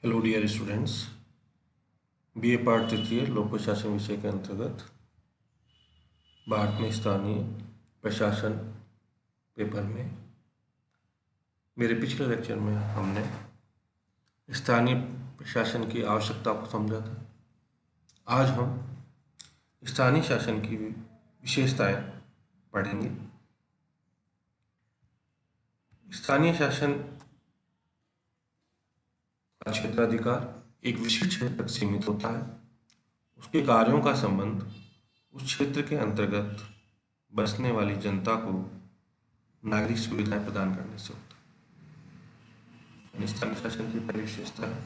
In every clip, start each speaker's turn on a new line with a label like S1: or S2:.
S1: Hello dear students. BA part तृतीय लोक प्रशासन विषय के अंतर्गत भारत में स्थानीय प्रशासन पेपर में मेरे पिछले लेक्चर में हमने स्थानीय प्रशासन की आवश्यकता को समझा था। आज हम स्थानीय शासन की विशेषताएं पढ़ेंगे। स्थानीय शासन का क्षेत्राधिकार एक विशिष्ट क्षेत्र तक सीमित होता है। उसके कार्यों का संबंध उस क्षेत्र के अंतर्गत बसने वाली जनता को नागरिक सुविधाएं प्रदान करने से होता है। स्थानीय शासन की पहली विशेषता है,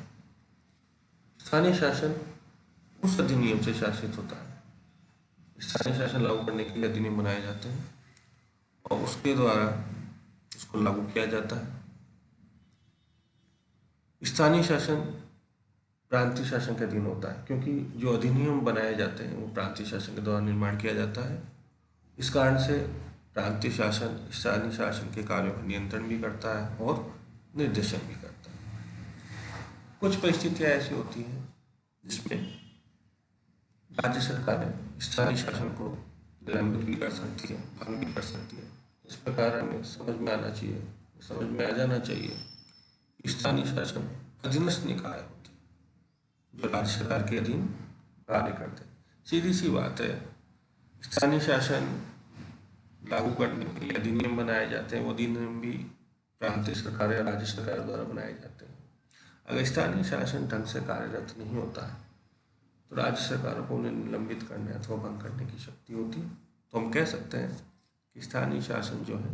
S1: स्थानीय शासन उस अधिनियम से शासित होता है। स्थानीय शासन लागू करने के लिए अधिनियम बनाए जाते हैं और उसके द्वारा उसको लागू किया जाता है। स्थानीय शासन प्रांतीय शासन के अधीन होता है, क्योंकि जो अधिनियम बनाए जाते हैं वो प्रांतीय शासन के द्वारा निर्माण किया जाता है। इस कारण से प्रांतीय शासन स्थानीय शासन के कार्यों का नियंत्रण भी करता है और निर्देशन भी करता है। कुछ परिस्थितियां ऐसी होती हैं जिसमें राज्य सरकारें स्थानीय शासन को निलंबित भी कर सकती है, भंग भी कर सकती है। इस प्रकार हमें समझ में आना चाहिए, समझ में आ जाना चाहिए, स्थानीय शासन अधीनस्थ निकाय होते हैं जो राज्य सरकार के अधीन कार्य करते हैं। सीधी सी बात है, स्थानीय शासन लागू करने के लिए अधिनियम बनाए जाते हैं। वो अधिनियम भी प्रांतीय सरकार या राज्य सरकार द्वारा बनाए जाते हैं। अगर स्थानीय शासन ढंग से कार्यरत नहीं होता है तो राज्य सरकारों को उन्हें निलंबित करने अथवा भंग करने की शक्ति होती है। तो हम कह सकते हैं कि स्थानीय शासन जो है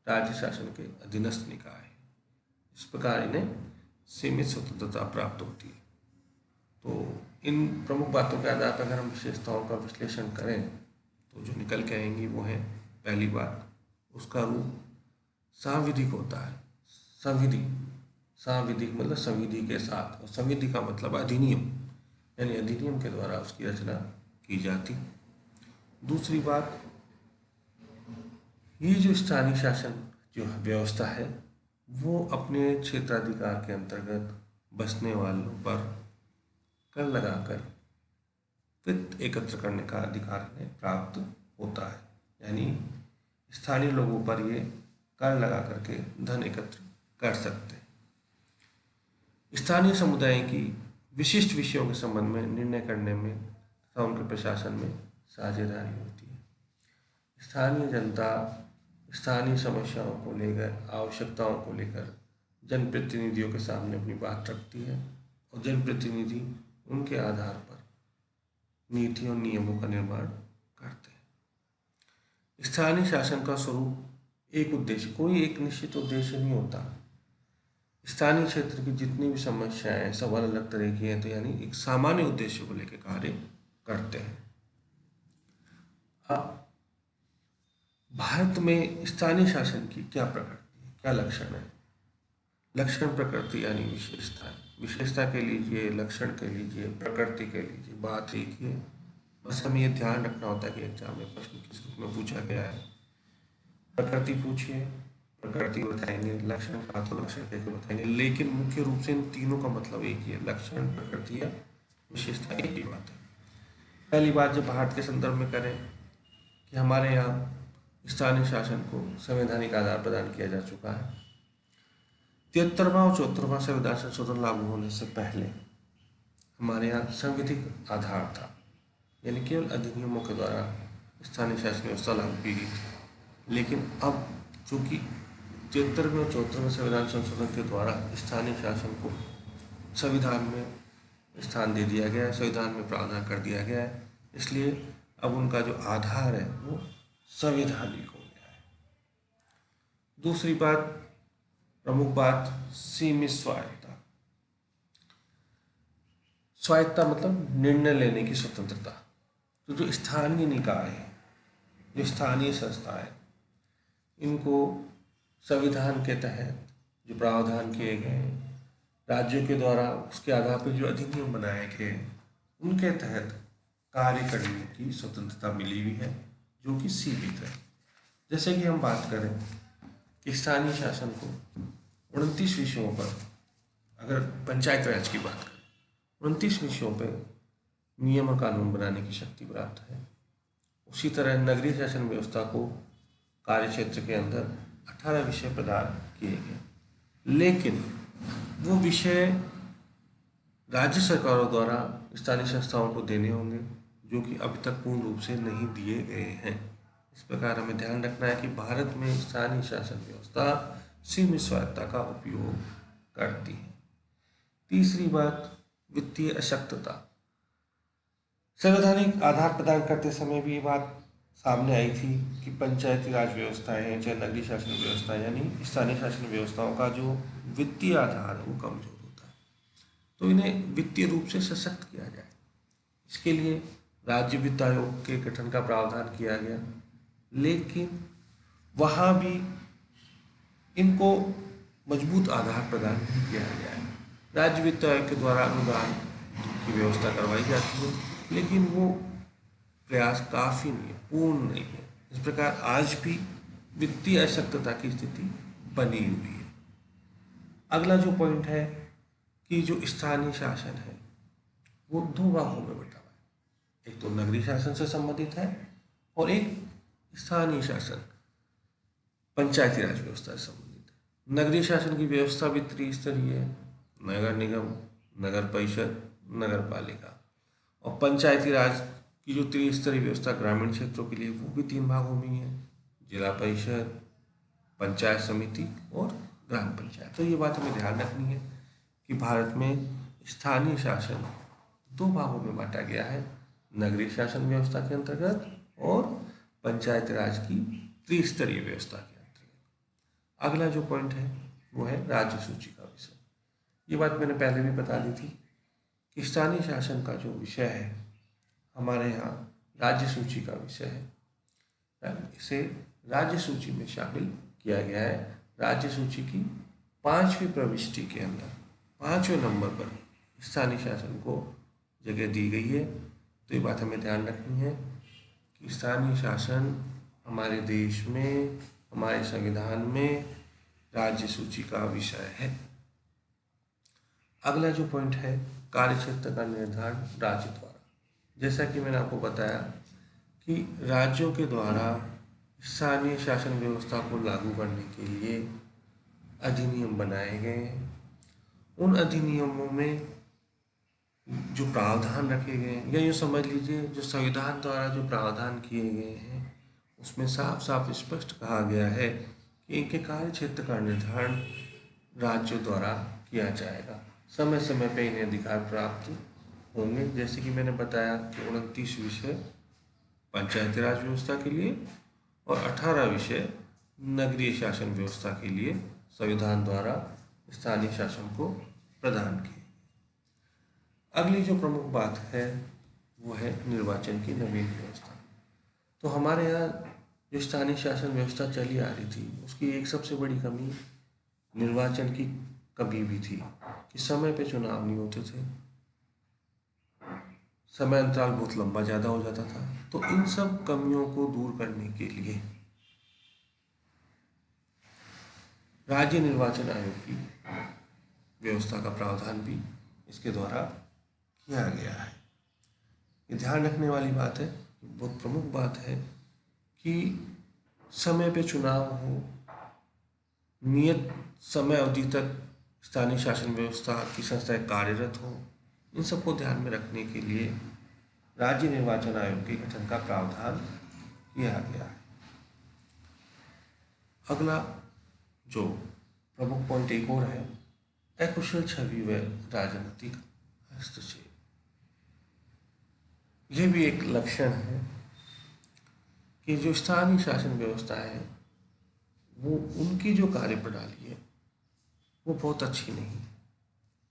S1: राज्य शासन के अधीनस्थ निकाय है। इस प्रकार इन्हें सीमित स्वतंत्रता प्राप्त होती है। तो इन प्रमुख बातों के आधार पर अगर हम विशेषताओं का विश्लेषण करें तो जो निकल के आएंगी वो है, पहली बात, उसका रूप सांविधिक होता है। सांविधिक मतलब संविधि के साथ, और संविधि का मतलब अधिनियम, यानी अधिनियम के द्वारा उसकी रचना की जाती। दूसरी बात, ये जो स्थानीय शासन जो व्यवस्था है वो अपने क्षेत्राधिकार के अंतर्गत बसने वालों पर कर लगाकर वित्त एकत्र करने का अधिकार इन्हें प्राप्त होता है। यानी स्थानीय लोगों पर ये कर लगा करके धन एकत्र कर सकते हैं। स्थानीय समुदाय की विशिष्ट विषयों के संबंध में निर्णय करने में तथा उनके प्रशासन में साझेदारी होती है। स्थानीय जनता स्थानीय समस्याओं को लेकर, आवश्यकताओं को लेकर जनप्रतिनिधियों के सामने अपनी बात रखती है और जनप्रतिनिधि उनके आधार पर नीति और नियमों का निर्माण करते हैं। स्थानीय शासन का स्वरूप एक उद्देश्य, कोई एक निश्चित उद्देश्य नहीं होता। स्थानीय क्षेत्र की जितनी भी समस्याएं हैं सब अलग अलग तरह की हैं, तो यानी एक सामान्य उद्देश्य को लेकर कार्य करते हैं। अब भारत में स्थानीय शासन की क्या प्रकृति है, क्या लक्षण है? लक्षण, प्रकृति यानी विशेषता। विशेषता के लीजिए, लक्षण के लीजिए, प्रकृति के लीजिए, बात एक ही है। बस हमें यह ध्यान रखना होता है कि एग्जाम में प्रश्न किस रूप में पूछा गया है। प्रकृति पूछिए, प्रकृति बताएंगे, लक्षण का तो लक्षण कैसे बताएंगे, लेकिन मुख्य रूप से इन तीनों का मतलब एक ही है। लक्षण, प्रकृति या विशेषता एक ही बात है। पहली बात जब भारत के संदर्भ में करें कि हमारे यहाँ स्थानीय शासन को संवैधानिक आधार प्रदान किया जा चुका है। 73वां और 74वां संविधान संशोधन लागू होने से पहले हमारे यहाँ संविधिक आधार था, यानी केवल अधिनियमों के द्वारा स्थानीय शासन व्यवस्था लागू की गई थी। लेकिन अब चूंकि 73वें और 74वें संविधान संशोधन के द्वारा स्थानीय शासन को संविधान में स्थान दे दिया गया है, संविधान में प्रावधान कर दिया गया है, इसलिए अब उनका जो आधार है वो संवैधानिक हो गया है। दूसरी बात, प्रमुख बात, सीमित स्वायत्तता। स्वायत्तता मतलब निर्णय लेने की स्वतंत्रता। तो जो स्थानीय निकाय है, जो स्थानीय संस्था है, इनको संविधान के तहत जो प्रावधान किए गए हैं, राज्यों के द्वारा उसके आधार पर जो अधिनियम बनाए गए, उनके तहत कार्य करने की स्वतंत्रता मिली हुई है, जो कि सीमित है। जैसे कि हम बात करें कि स्थानीय शासन को 29 विषयों पर अगर पंचायत राज की बात करें 29 विषयों पर नियम और कानून बनाने की शक्ति प्राप्त है। उसी तरह नगरीय शासन व्यवस्था को कार्य क्षेत्र के अंदर 18 विषय प्रदान किए गए, लेकिन वो विषय राज्य सरकारों द्वारा स्थानीय संस्थाओं को देने होंगे, जो कि अभी तक पूर्ण रूप से नहीं दिए गए हैं। इस प्रकार हमें ध्यान रखना है कि भारत में स्थानीय शासन व्यवस्था सीमित स्वायत्तता का उपयोग करती है। तीसरी बात, वित्तीय अशक्तता। संवैधानिक आधार प्रदान करते समय भी ये बात सामने आई थी कि पंचायती राज व्यवस्थाएं चाहे नगरीय शासन व्यवस्था यानी स्थानीय शासन व्यवस्थाओं का जो वित्तीय आधार है वो कमजोर होता है, तो इन्हें वित्तीय रूप से सशक्त किया जाए। इसके लिए राज्य वित्त आयोग के गठन का प्रावधान किया गया, लेकिन वहाँ भी इनको मजबूत आधार प्रदान नहीं किया गया है। राज्य वित्त आयोग के द्वारा अनुदान की व्यवस्था करवाई जाती है, लेकिन वो प्रयास काफ़ी नहीं है, पूर्ण नहीं है। इस प्रकार आज भी वित्तीय अशक्तता की स्थिति बनी हुई है। अगला जो पॉइंट है कि जो स्थानीय शासन है वो दो भागों में बटा हुआ है। एक तो नगरीय शासन से संबंधित है और एक स्थानीय शासन पंचायती राज व्यवस्था से संबंधित है। नगरीय शासन की व्यवस्था भी त्रिस्तरीय है, नगर निगम, नगर परिषद, नगर पालिका। और पंचायती राज की जो त्रिस्तरीय व्यवस्था ग्रामीण क्षेत्रों के लिए वो भी 3 भागों में ही है, जिला परिषद, पंचायत समिति और ग्राम पंचायत। तो ये बात हमें ध्यान रखनी है कि भारत में स्थानीय शासन 2 भागों में बांटा गया है, नगरीय शासन व्यवस्था के अंतर्गत और पंचायत राज की त्रिस्तरीय व्यवस्था के अंतर्गत। अगला जो पॉइंट है वो है राज्य सूची का विषय। ये बात मैंने पहले भी बता दी थी कि स्थानीय शासन का जो विषय है हमारे यहाँ राज्य सूची का विषय है। इसे राज्य सूची में शामिल किया गया है। राज्य सूची की 5वीं प्रविष्टि के अंदर 5वें नंबर पर स्थानीय शासन को जगह दी गई है। तो ये बात हमें ध्यान रखनी है कि स्थानीय शासन हमारे देश में, हमारे संविधान में राज्य सूची का विषय है। अगला जो पॉइंट है कार्य क्षेत्र का निर्धारण राज्य द्वारा। जैसा कि मैंने आपको बताया कि राज्यों के द्वारा स्थानीय शासन व्यवस्था को लागू करने के लिए अधिनियम बनाए गए हैं। उन अधिनियमों में जो प्रावधान रखे गए हैं, या यूँ समझ लीजिए जो संविधान द्वारा जो प्रावधान किए गए हैं उसमें साफ साफ स्पष्ट कहा गया है कि इनके कार्य क्षेत्र का निर्धारण राज्यों द्वारा किया जाएगा। समय समय पर इन्हें अधिकार प्राप्त होंगे। जैसे कि मैंने बताया कि 29 विषय पंचायती राज व्यवस्था के लिए और 18 विषय नगरीय शासन व्यवस्था के लिए संविधान द्वारा स्थानीय शासन को प्रदान किए। अगली जो प्रमुख बात है वो है निर्वाचन की नवीन व्यवस्था। तो हमारे यहाँ जो स्थानीय शासन व्यवस्था चली आ रही थी उसकी एक सबसे बड़ी कमी निर्वाचन की कमी भी थी कि समय पे चुनाव नहीं होते थे, समय अंतराल बहुत लंबा ज़्यादा हो जाता था। तो इन सब कमियों को दूर करने के लिए राज्य निर्वाचन आयोग की व्यवस्था का प्रावधान भी इसके द्वारा किया गया है। ये ध्यान रखने वाली बात है, बहुत प्रमुख बात है कि समय पे चुनाव हो, नियत समय अवधि तक स्थानीय शासन व्यवस्था की संस्थाएं कार्यरत हो। इन सबको ध्यान में रखने के लिए राज्य निर्वाचन आयोग के गठन का प्रावधान किया गया है। अगला जो प्रमुख पॉइंट एक और है, अकुशल छवि व राजनीतिक हस्तक्षेप। यह भी एक लक्षण है कि जो स्थानीय शासन व्यवस्था है वो उनकी जो कार्य प्रणाली है वो बहुत अच्छी नहीं,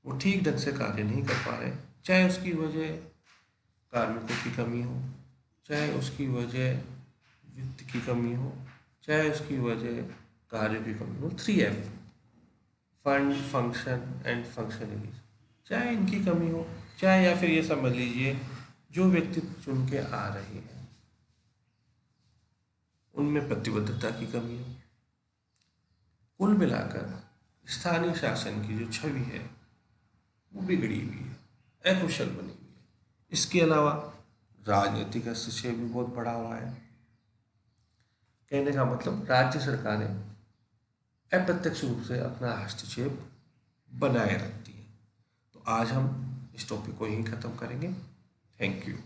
S1: वो ठीक ढंग से कार्य नहीं कर पा रहे। चाहे उसकी वजह कार्मिकों की कमी हो, चाहे उसकी वजह वित्त की कमी हो, चाहे उसकी वजह कार्य की कमी हो। 3F fund, function and functionalities, चाहे इनकी कमी हो, चाहे या फिर ये समझ लीजिए जो व्यक्तित्व चुन के आ रहे हैं उनमें प्रतिबद्धता की कमी हो। कुल मिलाकर स्थानीय शासन की जो छवि है वो बिगड़ी हुई है, अकुशल बनी हुई है। इसके अलावा राजनीतिक हस्तक्षेप भी बहुत बढ़ा हुआ है। कहने का मतलब राज्य सरकारें अप्रत्यक्ष रूप से अपना हस्तक्षेप बनाए रखती है। तो आज हम इस टॉपिक को यहीं ख़त्म करेंगे। Thank you.